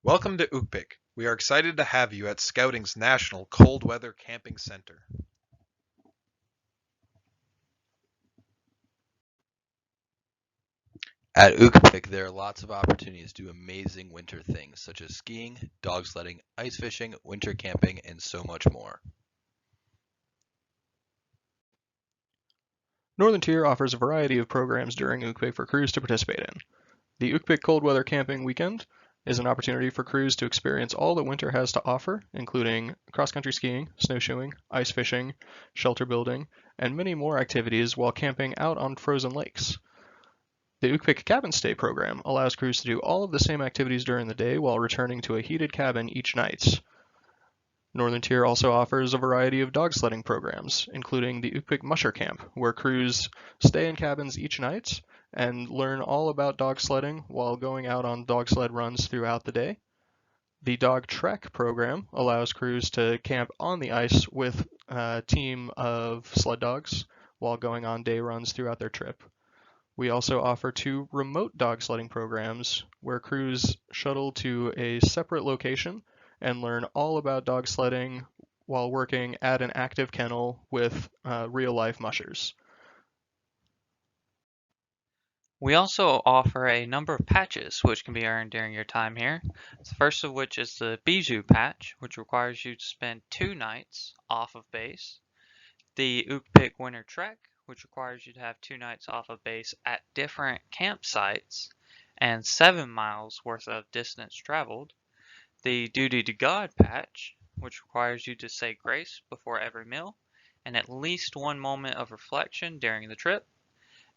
Welcome to Okpik. We are excited to have you at Scouting's National Cold Weather Camping Center. At Okpik, there are lots of opportunities to do amazing winter things such as skiing, dog sledding, ice fishing, winter camping, and so much more. Northern Tier offers a variety of programs during Okpik for crews to participate in. The Okpik Cold Weather Camping Weekend is an opportunity for crews to experience all that winter has to offer, including cross-country skiing, snowshoeing, ice fishing, shelter building, and many more activities while camping out on frozen lakes. The Okpik Cabin Stay program allows crews to do all of the same activities during the day while returning to a heated cabin each night. Northern Tier also offers a variety of dog sledding programs, including the Okpik Musher Camp, where crews stay in cabins each night and learn all about dog sledding while going out on dog sled runs throughout the day. The Dog Trek program allows crews to camp on the ice with a team of sled dogs while going on day runs throughout their trip. We also offer 2 remote dog sledding programs where crews shuttle to a separate location and learn all about dog sledding while working at an active kennel with real-life mushers. We also offer a number of patches which can be earned during your time here. The first of which is the Bijou patch, which requires you to spend 2 nights off of base. The Okpik Winter Trek, which requires you to have 2 nights off of base at different campsites and 7 miles worth of distance traveled. The Duty to God patch, which requires you to say grace before every meal and at least 1 moment of reflection during the trip.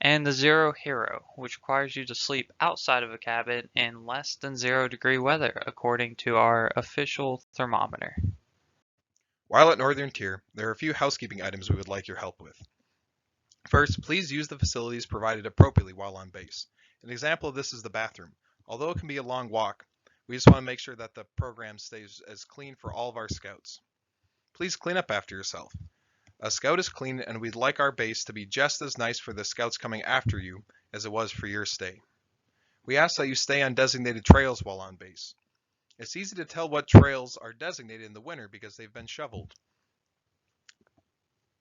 And the Zero Hero, which requires you to sleep outside of a cabin in less than 0-degree weather, according to our official thermometer. While at Northern Tier, there are a few housekeeping items we would like your help with. First, please use the facilities provided appropriately while on base. An example of this is the bathroom. Although it can be a long walk, we just want to make sure that the program stays as clean for all of our scouts. Please clean up after yourself. A scout is clean, and we'd like our base to be just as nice for the scouts coming after you as it was for your stay. We ask that you stay on designated trails while on base. It's easy to tell what trails are designated in the winter because they've been shoveled.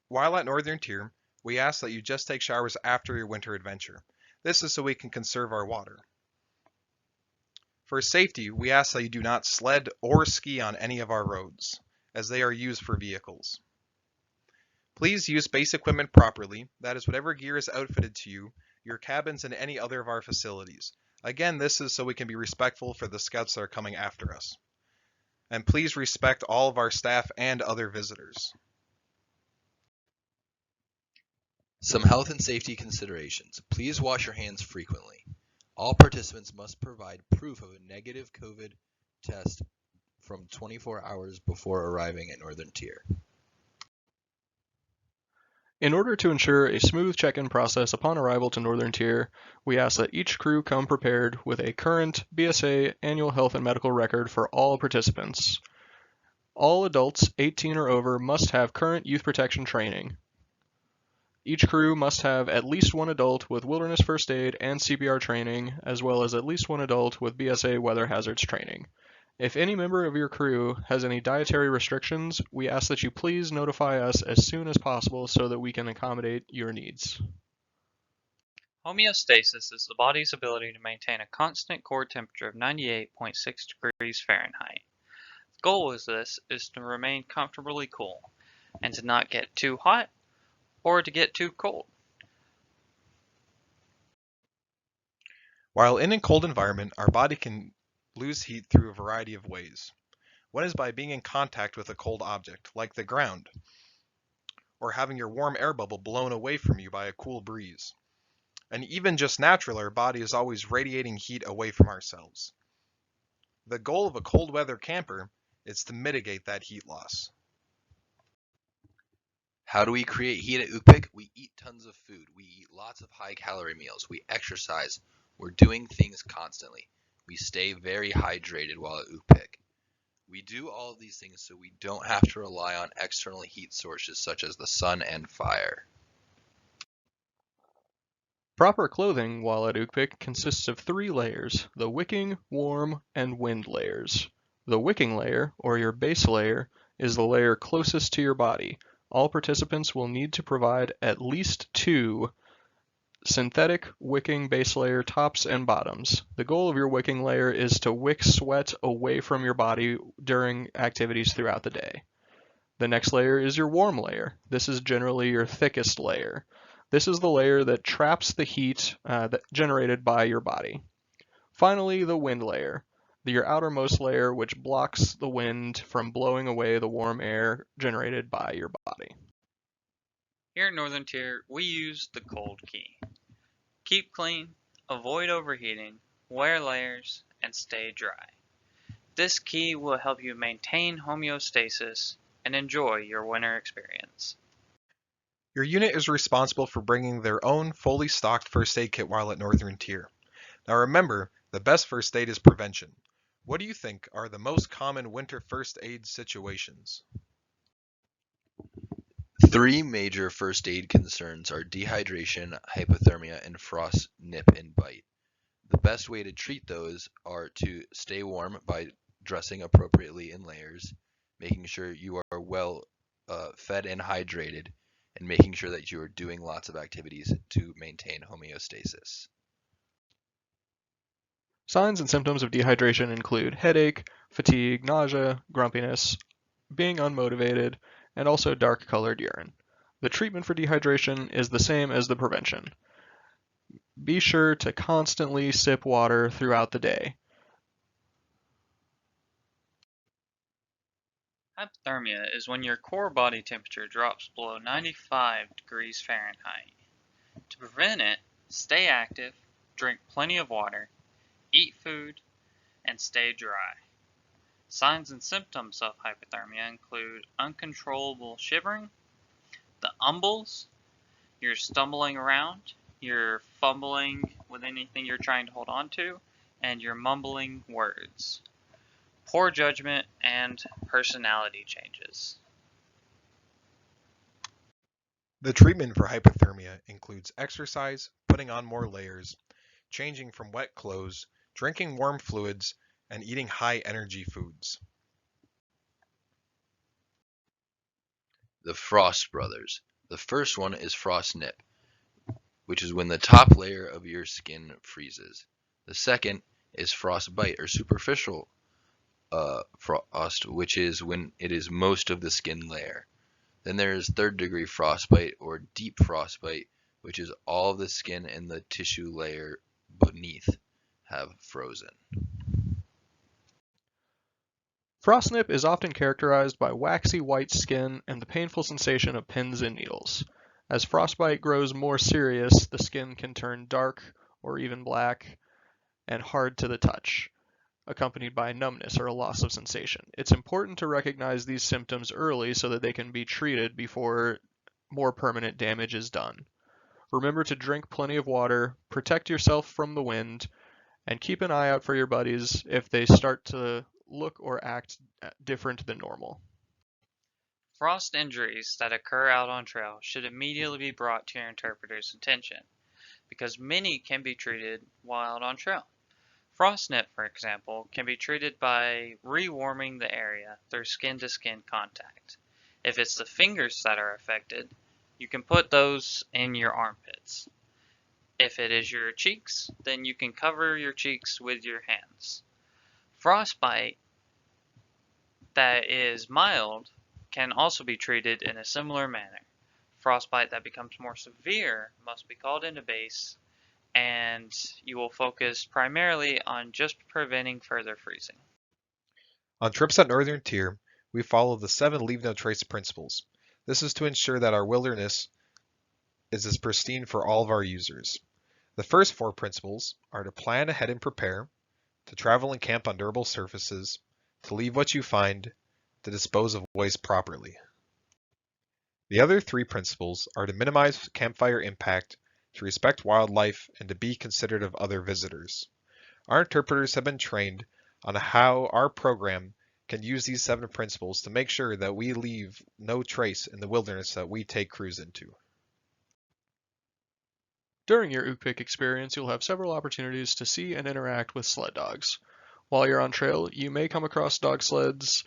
While at Northern Tier, we ask that you just take showers after your winter adventure. This is so we can conserve our water. For safety, we ask that you do not sled or ski on any of our roads, as they are used for vehicles. Please use base equipment properly, that is whatever gear is outfitted to you, your cabins, and any other of our facilities. Again, this is so we can be respectful for the scouts that are coming after us. And please respect all of our staff and other visitors. Some health and safety considerations. Please wash your hands frequently. All participants must provide proof of a negative COVID test from 24 hours before arriving at Northern Tier. In order to ensure a smooth check-in process upon arrival to Northern Tier, we ask that each crew come prepared with a current BSA annual health and medical record for all participants. All adults 18 or over must have current youth protection training. Each crew must have at least 1 adult with wilderness first aid and CPR training, as well as at least 1 adult with BSA weather hazards training. If any member of your crew has any dietary restrictions, we ask that you please notify us as soon as possible so that we can accommodate your needs. Homeostasis is the body's ability to maintain a constant core temperature of 98.6 degrees Fahrenheit. The goal of this is to remain comfortably cool and to not get too hot or to get too cold. While in a cold environment, our body can lose heat through a variety of ways. One is by being in contact with a cold object, like the ground, or having your warm air bubble blown away from you by a cool breeze. And even just naturally, our body is always radiating heat away from ourselves. The goal of a cold weather camper is to mitigate that heat loss. How do we create heat at Okpik? We eat tons of food. We eat lots of high-calorie meals. We exercise. We're doing things constantly. We stay very hydrated while at Okpik. We do all of these things so we don't have to rely on external heat sources such as the sun and fire. Proper clothing while at Okpik consists of 3 layers, the wicking, warm, and wind layers. The wicking layer, or your base layer, is the layer closest to your body. All participants will need to provide at least 2 synthetic wicking base layer tops and bottoms. The goal of your wicking layer is to wick sweat away from your body during activities throughout the day. The next layer is your warm layer. This is generally your thickest layer. This is the layer that traps the heat generated by your body. Finally, the wind layer, your outermost layer which blocks the wind from blowing away the warm air generated by your body. Here at Northern Tier, we use the cold key. Keep clean, avoid overheating, wear layers, and stay dry. This key will help you maintain homeostasis and enjoy your winter experience. Your unit is responsible for bringing their own fully stocked first aid kit while at Northern Tier. Now remember, the best first aid is prevention. What do you think are the most common winter first aid situations? 3 major first aid concerns are dehydration, hypothermia, and frost, nip, and bite. The best way to treat those are to stay warm by dressing appropriately in layers, making sure you are well fed and hydrated, and making sure that you are doing lots of activities to maintain homeostasis. Signs and symptoms of dehydration include headache, fatigue, nausea, grumpiness, being unmotivated, and also dark-colored urine. The treatment for dehydration is the same as the prevention. Be sure to constantly sip water throughout the day. Hypothermia is when your core body temperature drops below 95 degrees Fahrenheit. To prevent it, stay active, drink plenty of water, eat food, and stay dry. Signs and symptoms of hypothermia include uncontrollable shivering, the umbles, you're stumbling around, you're fumbling with anything you're trying to hold on to, and you're mumbling words. Poor judgment and personality changes. The treatment for hypothermia includes exercise, putting on more layers, changing from wet clothes, drinking warm fluids, and eating high-energy foods. The Frost Brothers. The first one is frost nip, which is when the top layer of your skin freezes. The second is frostbite or superficial frost, which is when it is most of the skin layer. Then there is 3rd degree frostbite or deep frostbite, which is all the skin and the tissue layer beneath have frozen. Frostnip is often characterized by waxy white skin and the painful sensation of pins and needles. As frostbite grows more serious, the skin can turn dark or even black and hard to the touch, accompanied by numbness or a loss of sensation. It's important to recognize these symptoms early so that they can be treated before more permanent damage is done. Remember to drink plenty of water, protect yourself from the wind, and keep an eye out for your buddies if they start to look or act different than normal. Frost injuries that occur out on trail should immediately be brought to your interpreter's attention, because many can be treated while out on trail. Frostnip, for example, can be treated by rewarming the area through skin-to-skin contact. If it's the fingers that are affected, you can put those in your armpits. If it is your cheeks, then you can cover your cheeks with your hands. Frostbite that is mild can also be treated in a similar manner. Frostbite that becomes more severe must be called into base, and you will focus primarily on just preventing further freezing. On trips at Northern Tier, we follow the 7 Leave No Trace principles. This is to ensure that our wilderness is as pristine for all of our users. The first 4 principles are to plan ahead and prepare, to travel and camp on durable surfaces, to leave what you find, to dispose of waste properly. The other 3 principles are to minimize campfire impact, to respect wildlife, and to be considerate of other visitors. Our interpreters have been trained on how our program can use these 7 principles to make sure that we leave no trace in the wilderness that we take crews into. During your Ukpik experience, you'll have several opportunities to see and interact with sled dogs. While you're on trail, you may come across dog sleds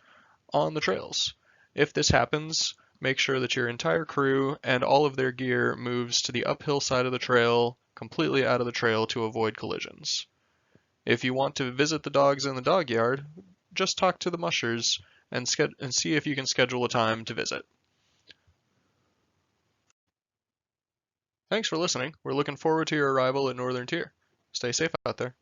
on the trails. If this happens, make sure that your entire crew and all of their gear moves to the uphill side of the trail, completely out of the trail to avoid collisions. If you want to visit the dogs in the dog yard, just talk to the mushers and see if you can schedule a time to visit. Thanks for listening. We're looking forward to your arrival at Northern Tier. Stay safe out there.